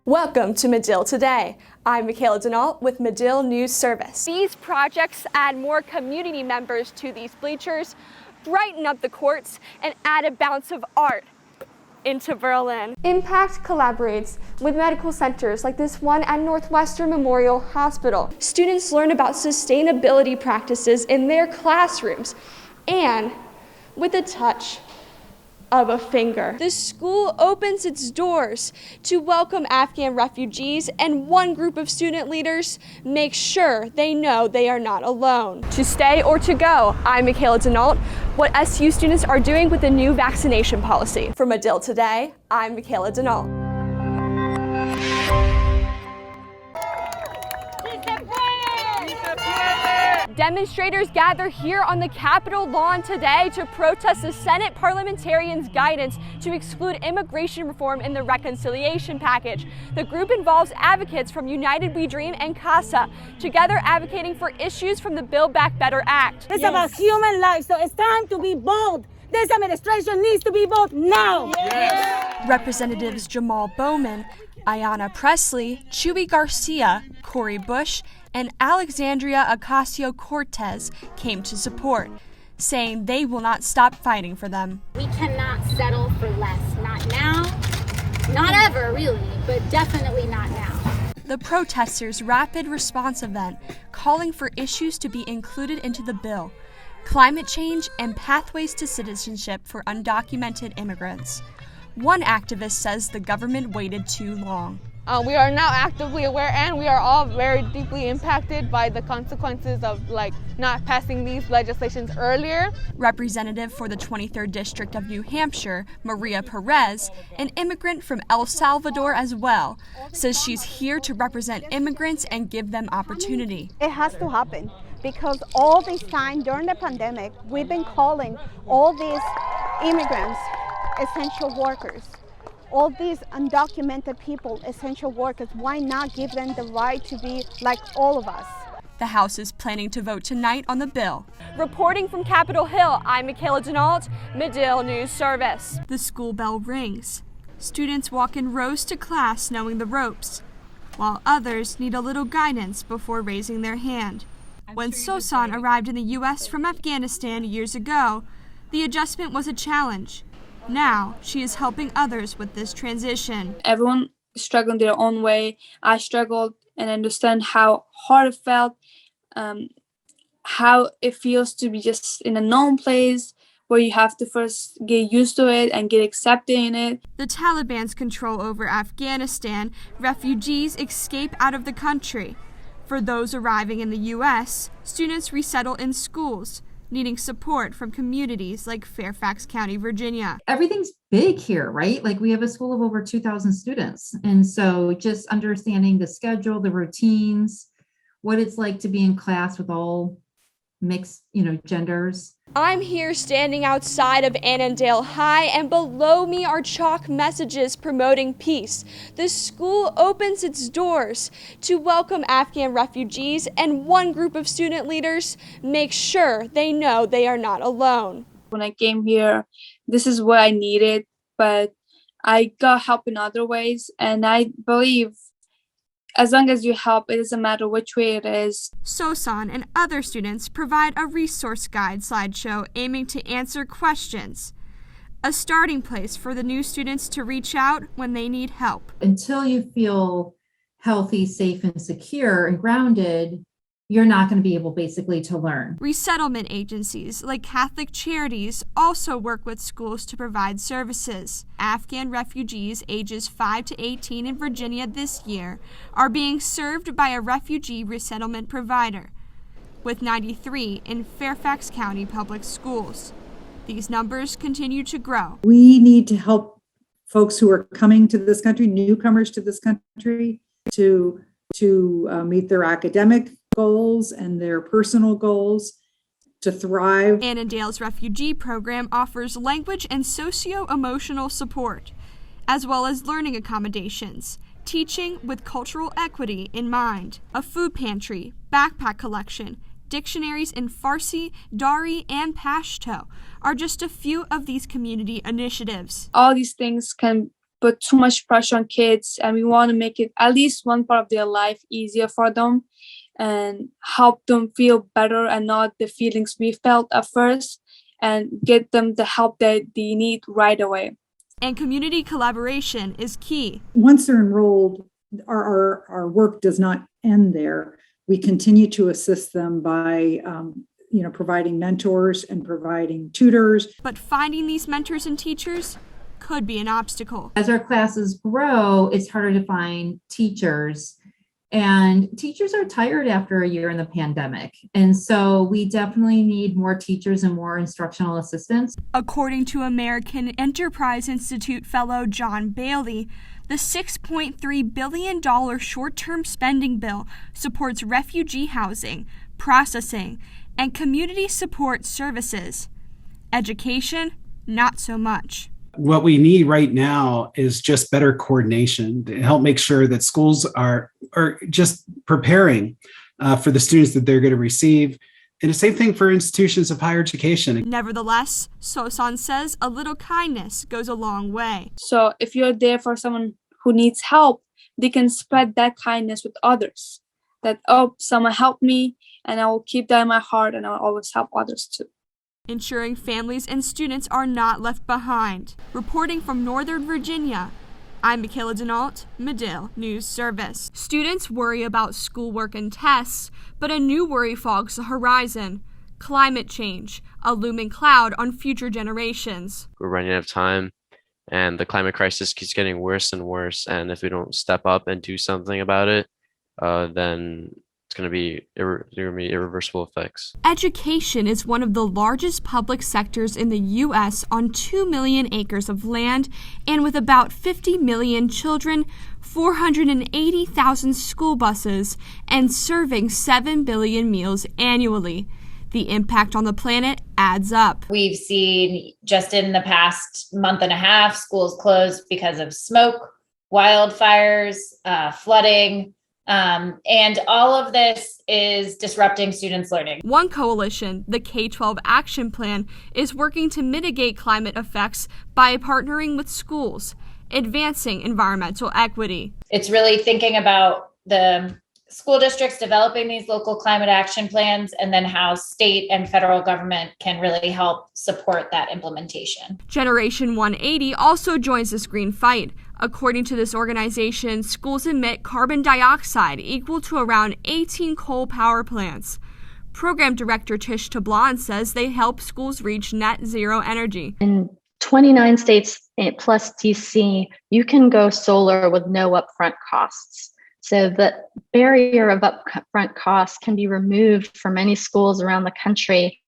Welcome to Medill Today. I'm Mikayla Denault with Medill News Service. These projects add more community members to these bleachers, brighten up the courts, and add a bounce of art into Berlin. Impact collaborates with medical centers like this one at Northwestern Memorial Hospital. Students learn about sustainability practices in their classrooms and with a touch of a finger. The school opens its doors to welcome Afghan refugees, and one group of student leaders makes sure they know they are not alone. To stay or to go, I'm Mikayla Denault. What SU students are doing with the new vaccination policy. For Medill Today, I'm Mikayla Denault. Demonstrators gather here on the Capitol lawn today to protest the Senate parliamentarians' guidance to exclude immigration reform in the reconciliation package. The group involves advocates from United We Dream and CASA, together advocating for issues from the Build Back Better Act. It's about human life, so it's time to be bold. This administration needs to be bold now. Yes. Representatives Jamal Bowman, Ayanna Presley, Chuy Garcia, Cori Bush, and Alexandria Ocasio-Cortez came to support, saying they will not stop fighting for them. We cannot settle for less. Not now, not ever really, but definitely not now. The protesters' rapid response event calling for issues to be included into the bill: climate change and pathways to citizenship for undocumented immigrants. One activist says the government waited too long. We are now actively aware, and we are all very deeply impacted by the consequences of not passing these legislations earlier. Representative for the 23rd District of New Hampshire, Maria Perez, an immigrant from El Salvador as well, says she's here to represent immigrants and give them opportunity. It has to happen because all this time during the pandemic, we've been calling all these immigrants essential workers. All these undocumented people, essential workers, why not give them the right to be like all of us? The House is planning to vote tonight on the bill. Reporting from Capitol Hill, I'm Mikayla Denault, Medill News Service. The school bell rings. Students walk in rows to class knowing the ropes, while others need a little guidance before raising their hand. When Sosan arrived in the U.S. from Afghanistan years ago, the adjustment was a challenge. Now, she is helping others with this transition. Everyone struggled their own way. I struggled and understand how hard it felt, how it feels to be just in a known place where you have to first get used to it and get accepted in it. The Taliban's control over Afghanistan, refugees escape out of the country. For those arriving in the U.S., students resettle in schools, needing support from communities like Fairfax County, Virginia. Everything's big here, right? Like we have a school of over 2,000 students. And so just understanding the schedule, the routines, what it's like to be in class with all mixed, genders. I'm here standing outside of Annandale High, and below me are chalk messages promoting peace. The school opens its doors to welcome Afghan refugees, and one group of student leaders makes sure they know they are not alone. When I came here, this is what I needed, but I got help in other ways, and I believe as long as you help, it doesn't matter which way it is. Sosan and other students provide a resource guide slideshow aiming to answer questions, a starting place for the new students to reach out when they need help. Until you feel healthy, safe, and secure and grounded, you're not going to be able basically to learn. Resettlement agencies like Catholic Charities also work with schools to provide services. Afghan refugees ages 5 to 18 in Virginia this year are being served by a refugee resettlement provider, with 93 in Fairfax County Public Schools. These numbers continue to grow. We need to help folks who are coming to this country, newcomers to this country, to meet their academic goals and their personal goals, to thrive. Annandale's refugee program offers language and socio-emotional support, as well as learning accommodations, teaching with cultural equity in mind. A food pantry, backpack collection, dictionaries in Farsi, Dari, and Pashto are just a few of these community initiatives. All these things can put too much pressure on kids, and we want to make it at least one part of their life easier for them and help them feel better and not the feelings we felt at first, and get them the help that they need right away. And community collaboration is key. Once they're enrolled, our work does not end there. We continue to assist them by providing mentors and providing tutors. But finding these mentors and teachers could be an obstacle. As our classes grow, it's harder to find teachers. And teachers are tired after a year in the pandemic. And so we definitely need more teachers and more instructional assistants. According to American Enterprise Institute fellow John Bailey, the $6.3 billion short-term spending bill supports refugee housing, processing, and community support services. Education, not so much. What we need right now is just better coordination to help make sure that schools are just preparing for the students that they're going to receive. And the same thing for institutions of higher education. Nevertheless, Sosan says a little kindness goes a long way. So if you're there for someone who needs help, they can spread that kindness with others. That, oh, someone helped me, and I will keep that in my heart, and I'll always help others too. Ensuring families and students are not left behind. Reporting from Northern Virginia, I'm Mikayla Denault, Medill News Service. Students worry about schoolwork and tests, but a new worry fogs the horizon. Climate change, a looming cloud on future generations. We're running out of time, and the climate crisis keeps getting worse and worse. And if we don't step up and do something about it, then it's going to be irreversible effects. Education is one of the largest public sectors in the U.S. on 2 million acres of land, and with about 50 million children, 480,000 school buses, and serving 7 billion meals annually. The impact on the planet adds up. We've seen just in the past month and a half, schools closed because of smoke, wildfires, flooding, and all of this is disrupting students' learning. One coalition, the K-12 Action Plan, is working to mitigate climate effects by partnering with schools, advancing environmental equity. It's really thinking about the school districts developing these local climate action plans, and then how state and federal government can really help support that implementation. Generation 180 also joins this green fight. According to this organization, schools emit carbon dioxide equal to around 18 coal power plants. Program Director Tish Tablan says they help schools reach net zero energy. In 29 states plus DC, you can go solar with no upfront costs. So the barrier of upfront costs can be removed for many schools around the country.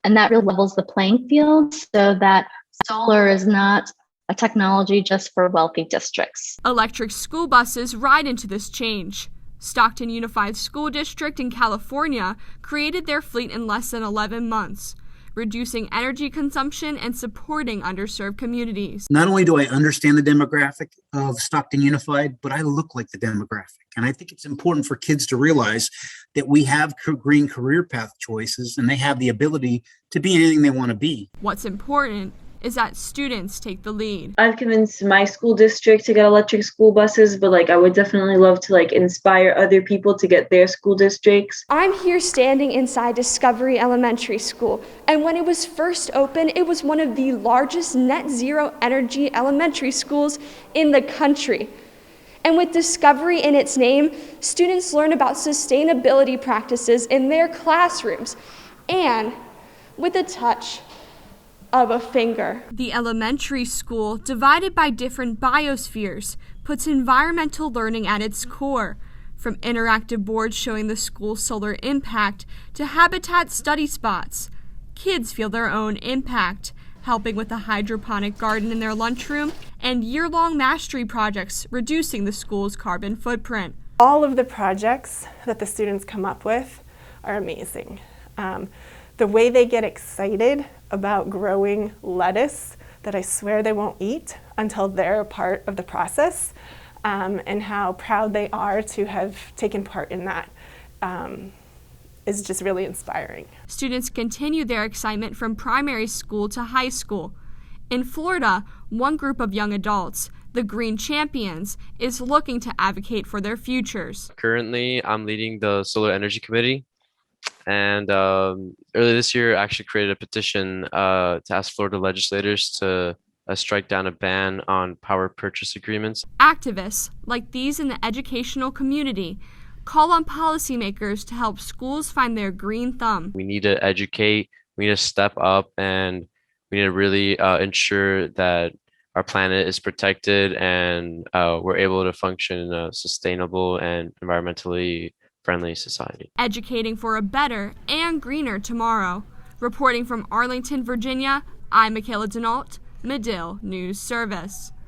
And that really levels the playing field so that solar is not a technology just for wealthy districts. Electric school buses ride into this change. Stockton Unified School District in California created their fleet in less than 11 months, reducing energy consumption and supporting underserved communities. Not only do I understand the demographic of Stockton Unified, but I look like the demographic. And I think it's important for kids to realize that we have green career path choices, and they have the ability to be anything they want to be. What's important is that students take the lead. I've convinced my school district to get electric school buses, but I would definitely love to inspire other people to get their school districts. I'm here standing inside Discovery Elementary School, and when it was first opened, it was one of the largest net zero energy elementary schools in the country. And with Discovery in its name, students learn about sustainability practices in their classrooms, and with a touch of a finger. The elementary school, divided by different biospheres, puts environmental learning at its core. From interactive boards showing the school's solar impact to habitat study spots, kids feel their own impact, helping with a hydroponic garden in their lunchroom and year-long mastery projects reducing the school's carbon footprint. All of the projects that the students come up with are amazing. The way they get excited about growing lettuce that I swear they won't eat until they're a part of the process, and how proud they are to have taken part in that is just really inspiring. Students continue their excitement from primary school to high school. In Florida, one group of young adults, the Green Champions, is looking to advocate for their futures. Currently, I'm leading the Solar Energy Committee. And earlier this year, I actually created a petition to ask Florida legislators to strike down a ban on power purchase agreements. Activists, like these in the educational community, call on policymakers to help schools find their green thumb. We need to educate, we need to step up, and we need to really ensure that our planet is protected and we're able to function in a sustainable and environmentally friendly society. Educating for a better and greener tomorrow. Reporting from Arlington, Virginia, I'm Mikayla Denault, Medill News Service.